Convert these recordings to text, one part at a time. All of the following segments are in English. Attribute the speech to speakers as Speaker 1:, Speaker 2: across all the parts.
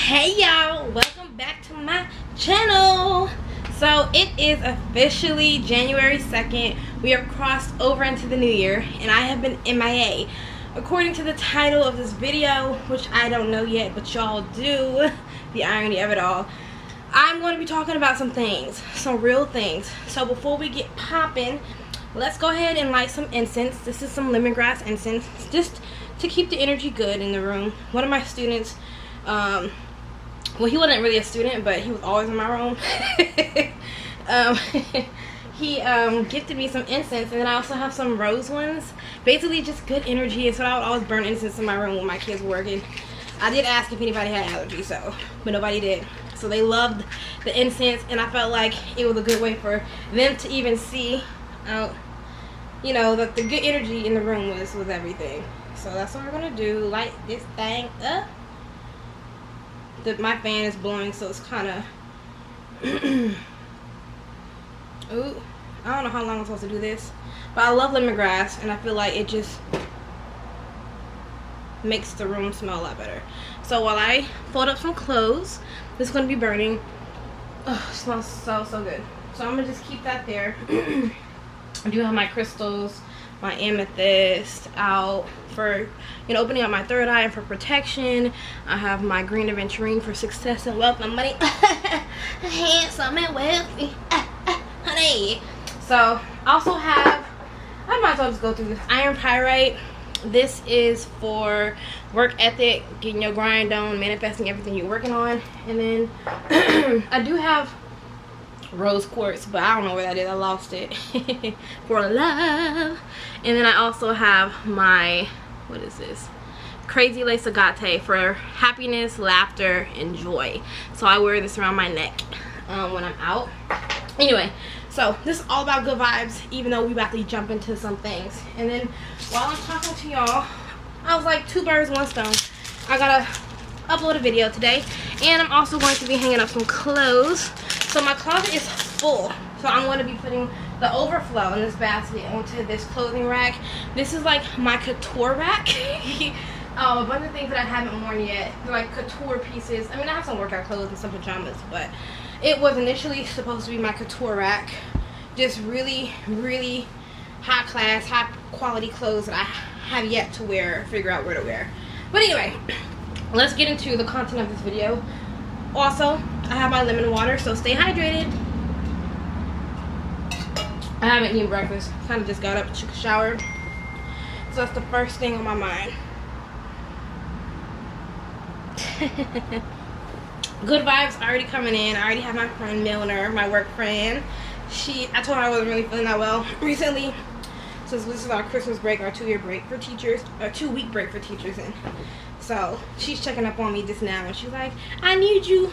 Speaker 1: Hey y'all, welcome back to my channel. So it is officially January 2nd. We have crossed over into the new year and I have been MIA. According to the title of this video, which I don't know yet, but y'all do, the irony of it all, I'm going to be talking about some things, some real things. So before we get popping, let's go ahead and light some incense. This is some lemongrass incense, just to keep the energy good in the room. One of my students, well, he wasn't really a student, but he was always in my room. He gifted me some incense, and then I also have some rose ones. Basically, just good energy, and so I would always burn incense in my room when my kids were working. I did ask if anybody had allergies, but nobody did. So they loved the incense, and I felt like it was a good way for them to even see, you know, the good energy in the room was everything. So that's what we're gonna do. Light this thing up. My fan is blowing, so it's kind of ooh, I don't know how long I'm supposed to do this, but I love lemongrass and I feel like it just makes the room smell a lot better. So while I fold up some clothes, this is going to be burning. Oh, it smells so good. So I'm gonna just keep that there. I do have my crystals, my amethyst out for, you know, opening up my third eye and for protection. I have my green aventurine for success and wealth and money. Handsome and wealthy, honey. So I also have, I might as well just go through this iron pyrite. This is for work ethic, getting your grind on, manifesting everything you're working on. And then I do have rose quartz, but I don't know where that is. I lost it. For love. And then I also have my, what is this, crazy lace agate for happiness, laughter, and joy. So I wear this around my neck when I'm out. Anyway, so this is all about good vibes, even though we about to jump into some things. And then while I'm talking to y'all, I was like, two birds, one stone. I gotta upload a video today, and I'm also going to be hanging up some clothes. So my closet is full, so I'm going to be putting the overflow in this basket onto this clothing rack. This is like my couture rack. A bunch of things that I haven't worn yet. They're like couture pieces. I mean, I have some workout clothes and some pajamas, but it was initially supposed to be my couture rack. Just really high class, high quality clothes that I have yet to wear, figure out where to wear. But anyway, let's get into the content of this video. Also, I have my lemon water, so stay hydrated. I haven't eaten breakfast. Kind of just got up, took a shower. So that's the first thing on my mind. Good vibes already coming in. I already have my friend Milner, my work friend. I told her I wasn't really feeling that well recently. So this is our Christmas break, our 2-year break for teachers, or 2-week break for teachers. And so she's checking up on me just now, and she's like, I need you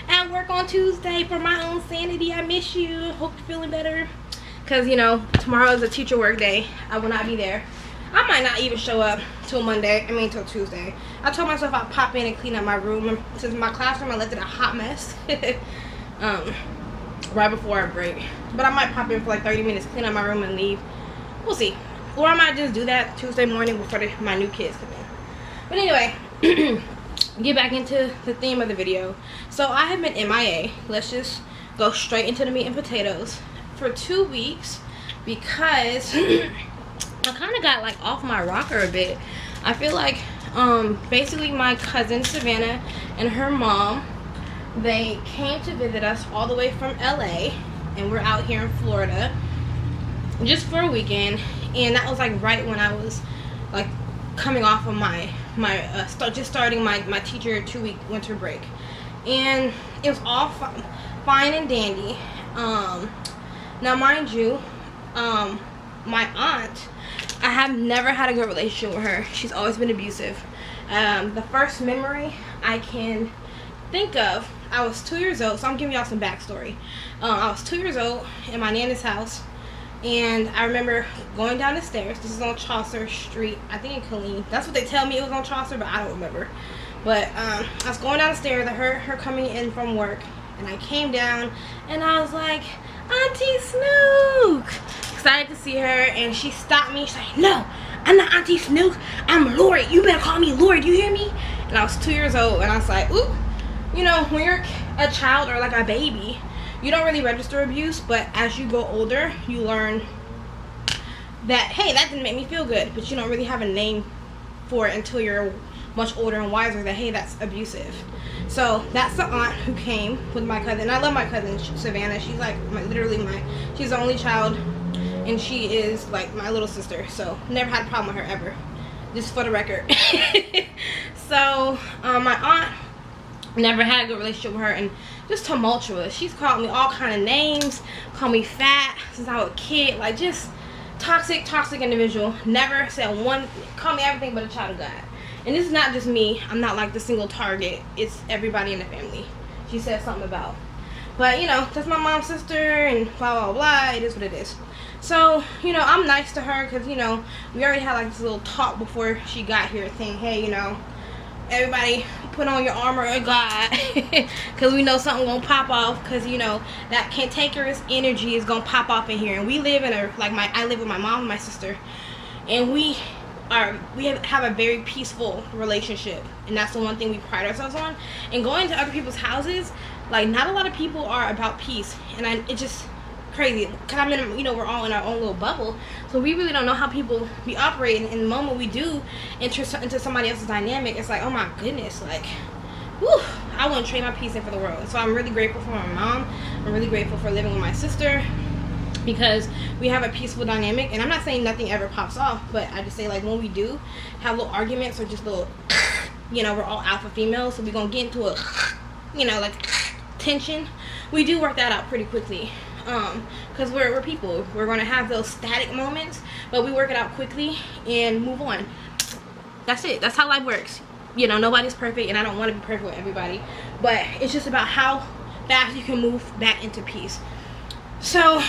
Speaker 1: at work on Tuesday for my own sanity. I miss you. Hope you're feeling better. Because, you know, tomorrow is a teacher work day. I will not be there. I might not even show up till till Tuesday. I told myself I'd pop in and clean up my room. Since my classroom, I left it a hot mess. Right before our break. But I might pop in for like 30 minutes, clean up my room and leave. We'll see. Or I might just do that Tuesday morning before my new kids come in. But anyway, get back into the theme of the video. So I have been MIA. Let's just go straight into the meat and potatoes for 2 weeks because I kind of got like off my rocker a bit. I feel like basically my cousin Savannah and her mom, they came to visit us all the way from LA, and we're out here in Florida just for a weekend. And that was like right when I was like coming off of just starting my teacher 2-week winter break, and it was all fine and dandy. Now mind you, my aunt, I have never had a good relationship with her. She's always been abusive. The first memory I can think of, I was 2 years old, so I'm giving y'all some backstory. I was 2 years old in my nana's house, and I remember going down the stairs. This is on Chaucer Street, I think in Killeen. That's what they tell me, it was on Chaucer, but I don't remember. But I was going down the stairs, I heard her coming in from work, and I came down, and I was like, Auntie Snook! Excited to see her, and she stopped me. She's like, no, I'm not Auntie Snook, I'm Lori. You better call me Lori, do you hear me? And I was 2 years old, and I was like, ooh, you know, when you're a child or like a baby, you don't really register abuse, but as you go older, you learn that, hey, that didn't make me feel good, but you don't really have a name for it until you're much older and wiser that, hey, that's abusive. So that's the aunt who came with my cousin. I love my cousin Savannah. She's like she's the only child, and she is like my little sister. So never had a problem with her ever, just for the record. So my aunt, never had a good relationship with her, and just tumultuous. She's called me all kind of names, called me fat since I was a kid, like just toxic individual. Never said one, called me everything but a child of God. And this is not just me. I'm not like the single target. It's everybody in the family. She said something about. But, you know, that's my mom's sister and blah, blah, blah. It is what it is. So, you know, I'm nice to her because, you know, we already had like this little talk before she got here saying, hey, you know, everybody put on your armor of God because we know something gonna pop off, because, you know, that cantankerous energy is gonna pop off in here. And we live in a, like, I live with my mom and my sister, and we have a very peaceful relationship, and that's the one thing we pride ourselves on. And going to other people's houses, like, not a lot of people are about peace, and it's just crazy because I'm in, you know, we're all in our own little bubble, so we really don't know how people be operating. In the moment we do enter into somebody else's dynamic, it's like, oh my goodness, like, whew, I wouldn't trade my peace in for the world. So I'm really grateful for my mom. I'm really grateful for living with my sister, because we have a peaceful dynamic. And I'm not saying nothing ever pops off, but I just say, like, when we do have little arguments or just little, you know, we're all alpha females, so we're gonna get into a, you know, like, tension. We do work that out pretty quickly, because we're people. We're gonna have those static moments, but we work it out quickly and move on. That's it. That's how life works. You know, nobody's perfect, and I don't want to be perfect with everybody, but it's just about how fast you can move back into peace. So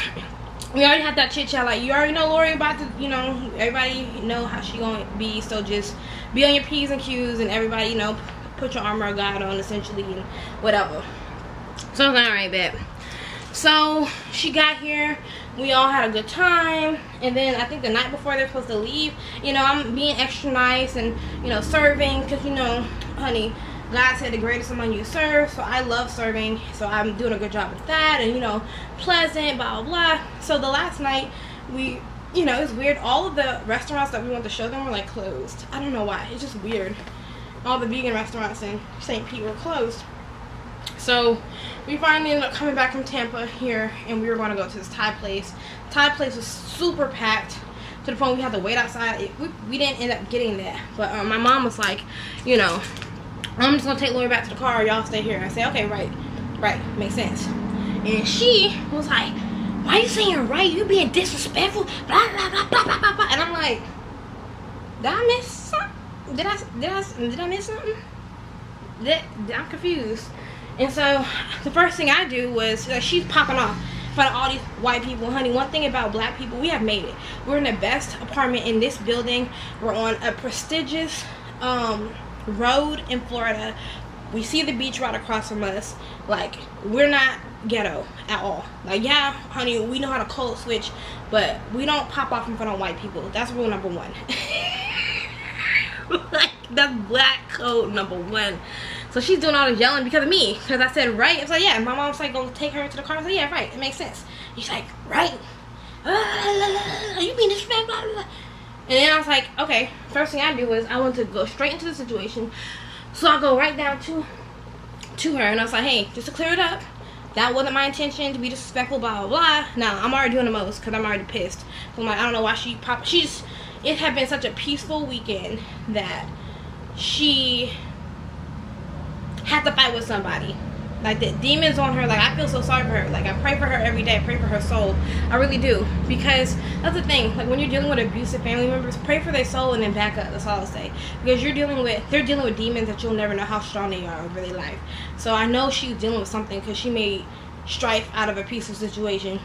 Speaker 1: we already had that chit chat, like, you already know Lori about to, you know, everybody know how she gonna be, so just be on your P's and Q's, and everybody, you know, put your armor of God on, essentially, and whatever. So I was like, alright, bet. So she got here, we all had a good time, and then I think the night before they're supposed to leave, you know, I'm being extra nice and, you know, serving, because, you know, honey, God said the greatest among you serve, so I love serving, so I'm doing a good job with that, and, you know, pleasant, blah, blah, blah. So the last night, we, you know, it's weird, all of the restaurants that we went to show them were, like, closed. I don't know why, it's just weird. All the vegan restaurants in St. Pete were closed. So we finally ended up coming back from Tampa here, and we were going to go to this Thai place. Thai place was super packed to the point we had to wait outside. We didn't end up getting that, but my mom was like, you know, I'm just gonna take Lori back to the car, y'all stay here. I said, okay, right, makes sense. And she was like, why are you saying right? You being disrespectful, blah blah blah blah blah blah. And I'm like, did I miss something? Did I miss something? I'm confused. And so the first thing I do was, she's popping off in front of all these white people. Honey, one thing about black people, we have made it. We're in the best apartment in this building. We're on a prestigious road in Florida. We see the beach right across from us. Like, we're not ghetto at all. Like, yeah, honey, we know how to code switch, but we don't pop off in front of white people. That's rule number one. Like, that's black code number one. So she's doing all this yelling because of me, because I said right. It's like, yeah. My mom's like, go take her to the car. I said, yeah, right, it makes sense. He's like, right, you being disrespectful, blah blah blah. And then I was like, okay, first thing I do is I want to go straight into the situation. So I go right down to her, and I was like, hey, just to clear it up, that wasn't my intention to be disrespectful, blah, blah, blah. Now, I'm already doing the most because I'm already pissed. So I'm like, I don't know why she popped. It had been such a peaceful weekend that she had to fight with somebody. Like, the demons on her, like, I feel so sorry for her. Like, I pray for her every day. I pray for her soul. I really do. Because that's the thing. Like, when you're dealing with abusive family members, pray for their soul and then back up. That's all I'll say. Because they're dealing with demons that you'll never know how strong they are over their life. So I know she's dealing with something because she made strife out of a peaceful situation.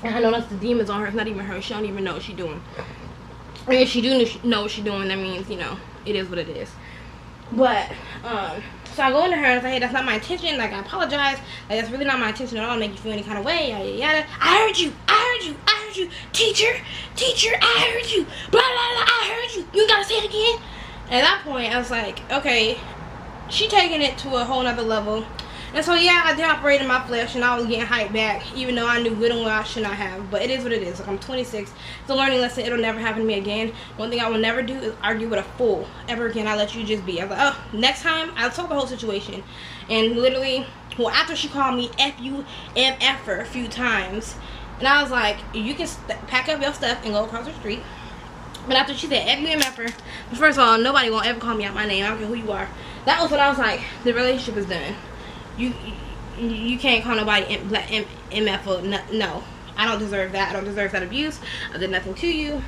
Speaker 1: And I know that's the demons on her. It's not even her. She don't even know what she's doing. And if she do know what she's doing, that means, you know, it is what it is. But, so I go into her and I say, hey, that's not my intention. Like, I apologize. Like, that's really not my intention at all to make you feel any kind of way. Yada, yada. I heard you. Teacher, I heard you. Blah, blah, blah. I heard you. You gotta say it again. And at that point, I was like, okay, she taking it to a whole nother level. And so yeah, I did operate in my flesh, and I was getting hyped back, even though I knew good and well I should not have. But it is what it is. Like, I'm 26. It's a learning lesson. It'll never happen to me again. One thing I will never do is argue with a fool ever again. I let you just be. I was like, oh, next time I'll tell the whole situation. And literally, well, after she called me F-U-M-F-er a few times, and I was like, you can pack up your stuff and go across the street. But after she said F-U-M-F-er, first of all, nobody won't ever call me out my name. I don't care who you are. That was when I was like, the relationship is done. You can't call nobody MF. No, I don't deserve that. I don't deserve that abuse. I did nothing to you.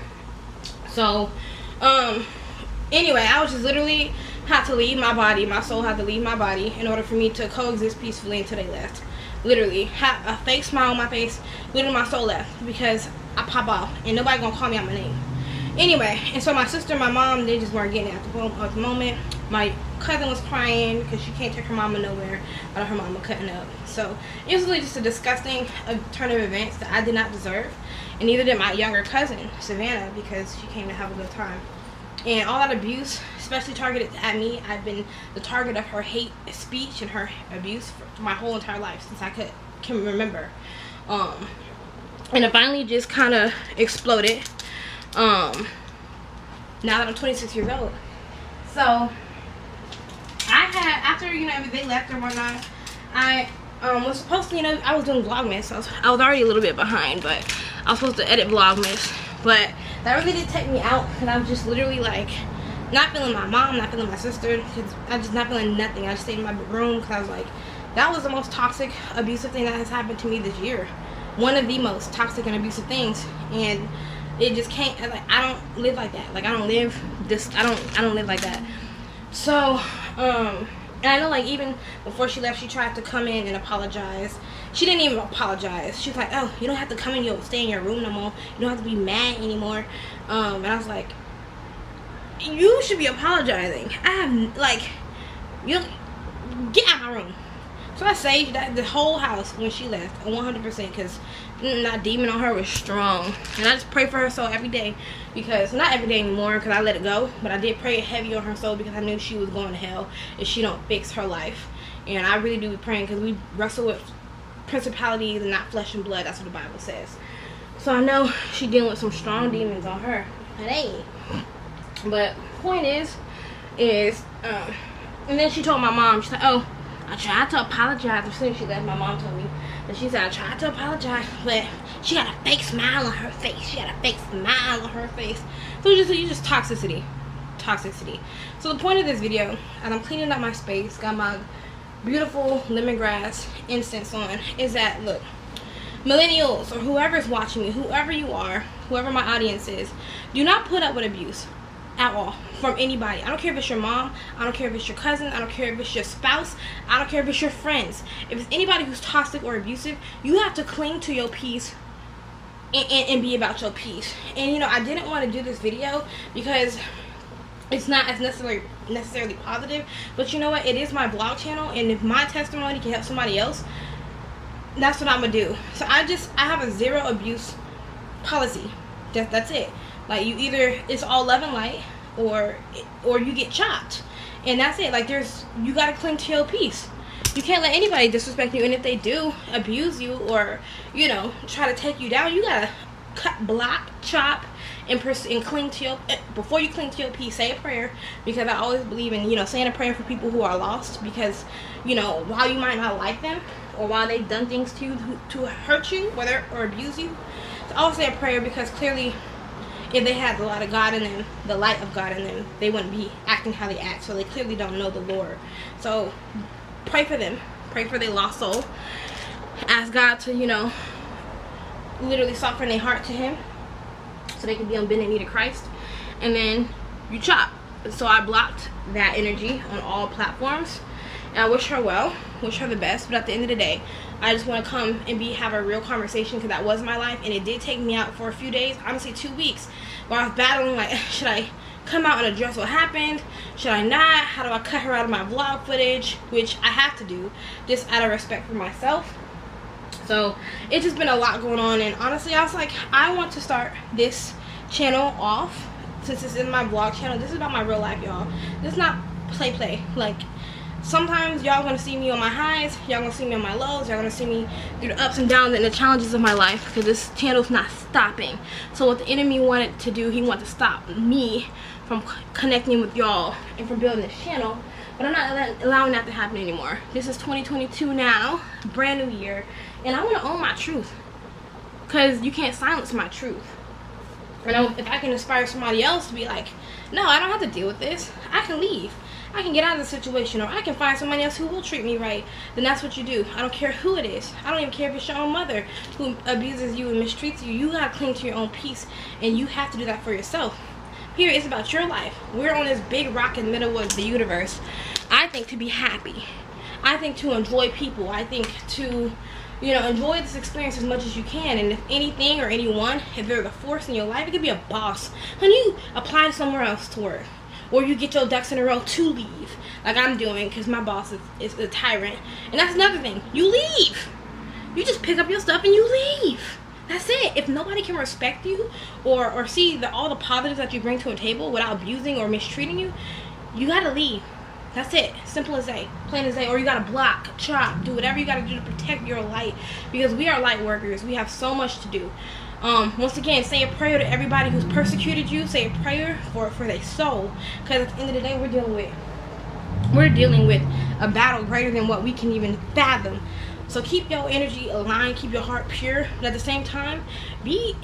Speaker 1: So, anyway, I was just literally had to leave my body. My soul had to leave my body in order for me to coexist peacefully until they left. Literally, had a fake smile on my face. Literally, my soul left because I pop off and nobody gonna call me out my name. Anyway, and so my sister and my mom, they just weren't getting it at the moment. My cousin was crying because she can't take her mama nowhere without her mama cutting up. So it was really just a disgusting turn of events that I did not deserve, and neither did my younger cousin Savannah, because she came to have a good time. And all that abuse, especially targeted at me, I've been the target of her hate speech and her abuse for my whole entire life since I can remember. And it finally just kind of exploded. Now that I'm 26 years old. So I had, after, you know, they left or whatnot, I was supposed to, you know, I was doing Vlogmas. I was already a little bit behind, but I was supposed to edit Vlogmas. But that really did take me out, and I was just literally like not feeling my mom, not feeling my sister, because I just not feeling nothing. I just stayed in my room because I was like, that was the most toxic, abusive thing that has happened to me this year. One of the most toxic and abusive things, and it just can't, like, I don't live like that. Like, I don't live like that. So, and I know, like, even before she left, she tried to come in and apologize. She didn't even apologize. She was like, oh, you don't have to come in, you'll stay in your room no more. You don't have to be mad anymore. And I was like, you should be apologizing. I have, like, you get out of my room. So I saved that the whole house when she left, 100%, because that demon on her was strong. And I just pray for her soul every day, because, not every day anymore, because I let it go, but I did pray heavy on her soul because I knew she was going to hell if she don't fix her life. And I really do be praying, because we wrestle with principalities and not flesh and blood. That's what the Bible says. So I know she dealing with some strong demons on her. Hey, but point is, and then she told my mom, she's like, oh, I tried to apologize. As soon as she left, my mom told me that she said, I tried to apologize, but she got a fake smile on her face. She got a fake smile on her face. So you just toxicity. So the point of this video, as I'm cleaning up my space, got my beautiful lemongrass incense on, is that, look, millennials or whoever's watching me, whoever you are, whoever my audience is, do not put up with abuse at all from anybody. I don't care if it's your mom, I don't care if it's your cousin, I don't care if it's your spouse, I don't care if it's your friends. If it's anybody who's toxic or abusive, you have to cling to your peace and be about your peace. And you know, I didn't want to do this video because it's not as necessarily positive, but you know what, it is my blog channel, and if my testimony can help somebody else, that's what I'm gonna do. So I have a zero abuse policy. That's it. Like, you either, it's all love and light, or you get chopped, and that's it. Like, you gotta cling to your peace. You can't let anybody disrespect you, and if they do abuse you or, you know, try to take you down, you gotta cut, block, chop, and cling to your, before you cling to your peace, say a prayer, because I always believe in, you know, saying a prayer for people who are lost, because, you know, while you might not like them, or while they've done things to you to hurt you, whether or abuse you, so I always say a prayer, because clearly, if they had a lot of God in them, the light of God in them, they wouldn't be acting how they act. So they clearly don't know the Lord. So pray for them. Pray for their lost soul. Ask God to, you know, literally soften their heart to Him, so they can be on bended knee to Christ. And then you chop. So I blocked that energy on all platforms. And I wish her well. Wish her the best. But at the end of the day, I just want to come and have a real conversation, because that was my life, and it did take me out for a few days, honestly 2 weeks, where I was battling, like, should I come out and address what happened? Should I not? How do I cut her out of my vlog footage? Which I have to do, just out of respect for myself. So it's just been a lot going on, and honestly, I was like, I want to start this channel off, since this is my vlog channel. This is about my real life, y'all. This is not play. Like, sometimes y'all gonna see me on my highs, y'all gonna see me on my lows, y'all gonna see me through the ups and downs and the challenges of my life, because this channel's not stopping. So what the enemy wanted to do, he wanted to stop me from connecting with y'all and from building this channel, but I'm not allowing that to happen anymore. This is 2022 now, brand new year, and I want to own my truth, because you can't silence my truth. And if I can inspire somebody else to be like, no, I don't have to deal with this, I can leave, I can get out of the situation, or I can find somebody else who will treat me right, then that's what you do. I don't care who it is. I don't even care if it's your own mother who abuses you and mistreats you. You gotta cling to your own peace, and you have to do that for yourself. Here, it's about your life. We're on this big rock in the middle of the universe. I think to be happy. I think to enjoy people. I think to, you know, enjoy this experience as much as you can. And if anything or anyone, if they're the force in your life, it could be a boss, and you apply somewhere else to work. Or you get your ducks in a row to leave, like I'm doing, because my boss is a tyrant. And that's another thing. You leave. You just pick up your stuff and you leave. That's it. If nobody can respect you or see all the positives that you bring to a table without abusing or mistreating you, you gotta leave. That's it. Simple as that. Plain as that. Or you gotta block, chop, do whatever you gotta do to protect your light, because we are light workers. We have so much to do. Once again, say a prayer to everybody who's persecuted you. Say a prayer for their soul, because at the end of the day, we're dealing with a battle greater than what we can even fathom. So keep your energy aligned, keep your heart pure, but at the same time, be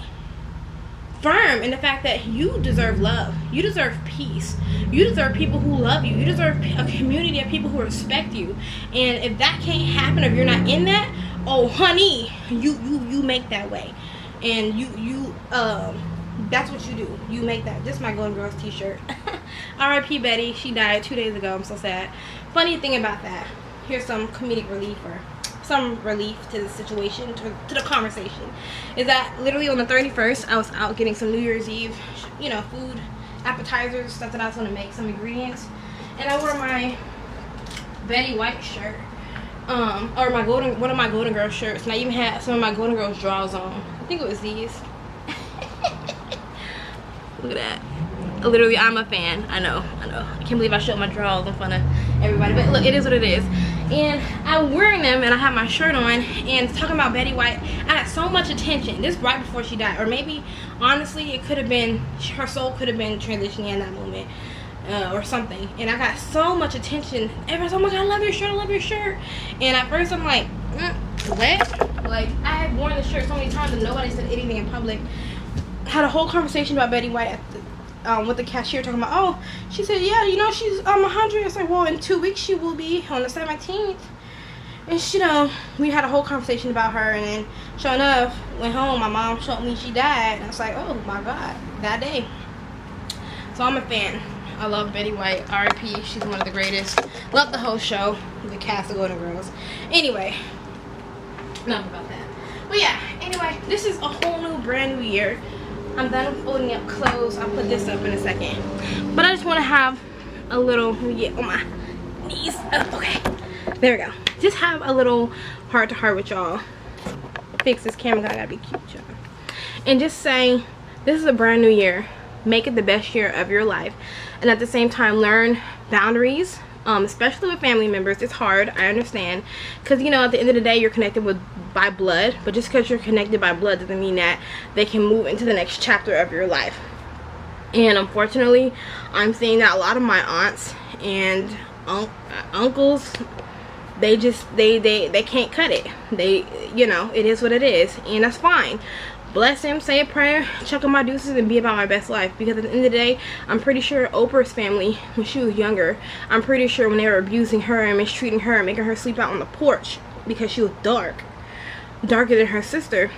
Speaker 1: firm in the fact that you deserve love, you deserve peace, you deserve people who love you, you deserve a community of people who respect you. And if that can't happen, if you're not in that, oh honey, you make that way. And that's what you do. You make that. This is my Golden Girls t-shirt. R.I.P. Betty. She died 2 days ago. I'm so sad. Funny thing about that, here's some comedic relief, or some relief to the situation, to the conversation, is that literally on the 31st, I was out getting some New Year's Eve, you know, food, appetizers, stuff that I was going to make, some ingredients. And I wore my Betty White shirt. Or one of my Golden Girls shirts, and I even had some of my Golden Girls drawers on. I think it was these. Look at that. Literally, I'm a fan. I know. I can't believe I showed my drawers in front of everybody, but look, it is what it is. And I'm wearing them, and I have my shirt on, and talking about Betty White, I had so much attention. This right before she died, or maybe, honestly, it could have been, her soul could have been transitioning in that moment. Or something, and I got so much attention. Everyone's, oh my god, I love your shirt, I love your shirt. And at first I'm like, what? Like, I had worn the shirt so many times and nobody said anything in public. Had a whole conversation about Betty White at with the cashier, talking about, oh, she said, yeah, you know, she's 100. It's like, well, in 2 weeks she will be on the 17th. And you know, we had a whole conversation about her, and then sure enough, went home, my mom showed me she died, and I was like, oh my god, that day. So I'm a fan. I love Betty White. R.I.P. She's one of the greatest. Love the whole show. The cast of Golden Girls. Anyway, enough about that. But yeah, anyway, this is a whole new, brand new year. I'm done folding up clothes. I'll put this up in a second. But I just want to have a little, get on my knees. Okay, there we go. Just have a little heart-to-heart with y'all. Fix this camera. I gotta be cute, y'all. And just say, this is a brand new year. Make it the best year of your life, and at the same time learn boundaries, especially with family members. It's hard, I understand, because you know, at the end of the day, you're connected by blood, but just because you're connected by blood doesn't mean that they can move into the next chapter of your life. And unfortunately, I'm seeing that a lot of my aunts and uncles, they can't cut it. You know, it is what it is, and that's fine. Bless him, say a prayer, chuck on my deuces, and be about my best life. Because at the end of the day, I'm pretty sure Oprah's family, when she was younger, I'm pretty sure when they were abusing her and mistreating her and making her sleep out on the porch because she was darker than her sister,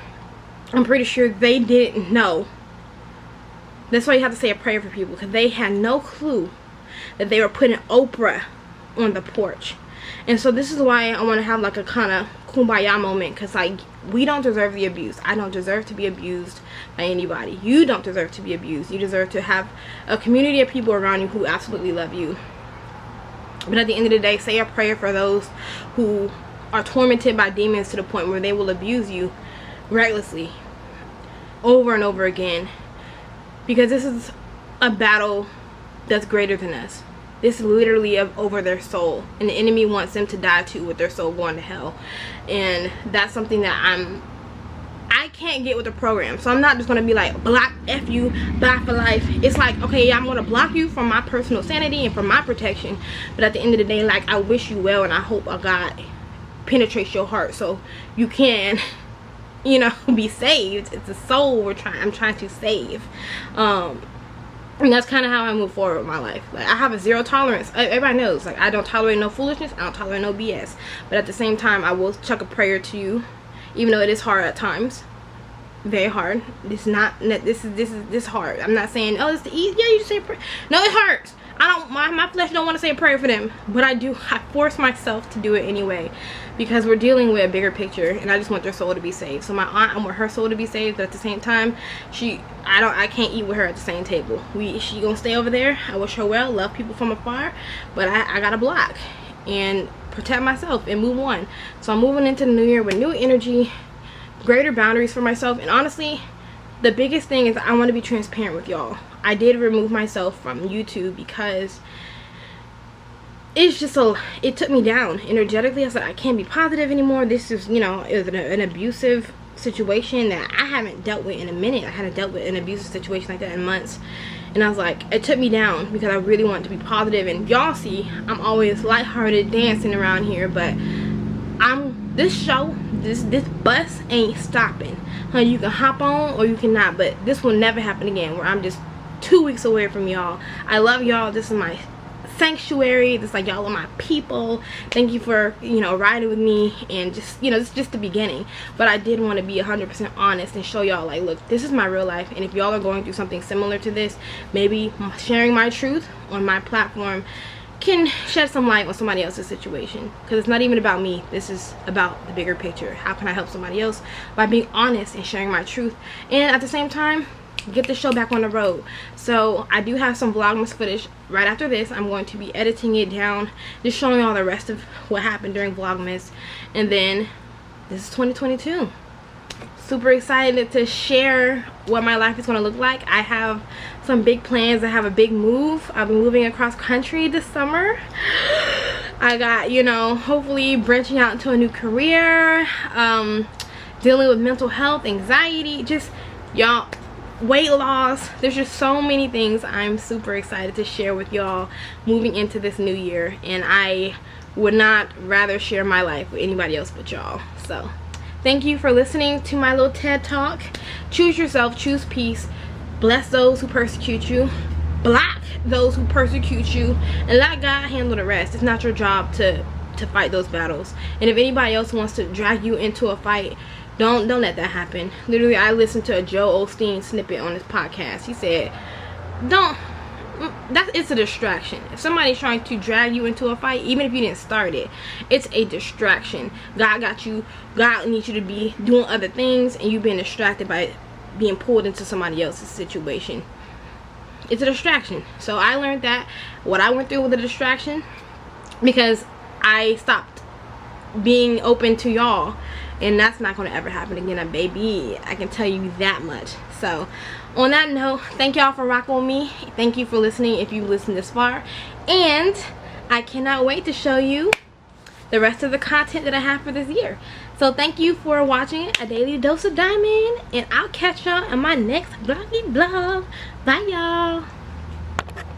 Speaker 1: I'm pretty sure they didn't know. That's why you have to say a prayer for people, because they had no clue that they were putting Oprah on the porch. And so this is why I want to have like a kind of kumbaya moment, because like, we don't deserve the abuse. I don't deserve to be abused by anybody. You don't deserve to be abused. You deserve to have a community of people around you who absolutely love you. But at the end of the day, say a prayer for those who are tormented by demons to the point where they will abuse you recklessly over and over again, because this is a battle that's greater than us. This is literally over their soul, and the enemy wants them to die too, with their soul going to hell. And that's something that I can't get with the program. So I'm not just gonna be like, block, F you, block for life. It's like, okay, yeah, I'm gonna block you from my personal sanity and from my protection, but at the end of the day, like, I wish you well, and I hope God penetrates your heart so you can, you know, be saved. It's a soul I'm trying to save. And that's kind of how I move forward with my life. Like, I have a zero tolerance. Everybody knows, like, I don't tolerate no foolishness, I don't tolerate no BS, but at the same time, I will chuck a prayer to you, even though it is hard at times. Very hard. This is hard. I'm not saying, oh, it's the easy. Yeah, you just say a prayer. No, it hurts. My flesh don't want to say a prayer for them, but I force myself to do it anyway, because we're dealing with a bigger picture, and I just want their soul to be saved. So my aunt, I want her soul to be saved, but at the same time, I can't eat with her at the same table. She gonna stay over there. I wish her well, love people from afar, but I gotta block and protect myself and move on. So I'm moving into the new year with new energy, greater boundaries for myself, and honestly, the biggest thing is I want to be transparent with y'all. I did remove myself from YouTube because it's just it took me down energetically. I said, I can't be positive anymore. This is, you know, an abusive situation that I haven't dealt with in a minute. I hadn't dealt with an abusive situation like that in months. And I was like, it took me down because I really wanted to be positive. And y'all see, I'm always lighthearted, dancing around here, but this bus ain't stopping. You can hop on or you cannot, but this will never happen again where I'm just 2 weeks away from y'all. I love y'all. This is my sanctuary. This is like, y'all are my people. Thank you for, you know, riding with me, and just, you know, this is just the beginning. But I did want to be 100% honest and show y'all, like, look, this is my real life, and if y'all are going through something similar to this, maybe sharing my truth on my platform can shed some light on somebody else's situation, because it's not even about me. This is about the bigger picture. How can I help somebody else by being honest and sharing my truth, and at the same time get the show back on the road. So I do have some vlogmas footage right after this. I'm going to be editing it down, just showing all the rest of what happened during vlogmas, and then this is 2022. Super excited to share what my life is going to look like. I have some big plans. I have a big move. I'll be moving across country this summer. I got, you know, hopefully branching out into a new career, dealing with mental health, anxiety, just, y'all, weight loss. There's just so many things I'm super excited to share with y'all moving into this new year, and I would not rather share my life with anybody else but y'all. So thank you for listening to my little TED Talk. Choose yourself, choose peace, bless those who persecute you, block those who persecute you, and let God handle the rest. It's not your job to fight those battles. And if anybody else wants to drag you into a fight, don't let that happen. Literally, I listened to a Joel Osteen snippet on his podcast. He said, it's a distraction. If somebody's trying to drag you into a fight, even if you didn't start it, it's a distraction. God got you. God needs you to be doing other things, and you being distracted by being pulled into somebody else's situation. It's a distraction. So I learned that what I went through was a distraction, because I stopped being open to y'all, and that's not going to ever happen again, baby. I can tell you that much. So on that note, thank y'all for rocking with me. Thank you for listening if you listened this far, and I cannot wait to show you the rest of the content that I have for this year. So thank you for watching A Daily Dose of Diamond, and I'll catch y'all in my next vloggy vlog. Bye, y'all.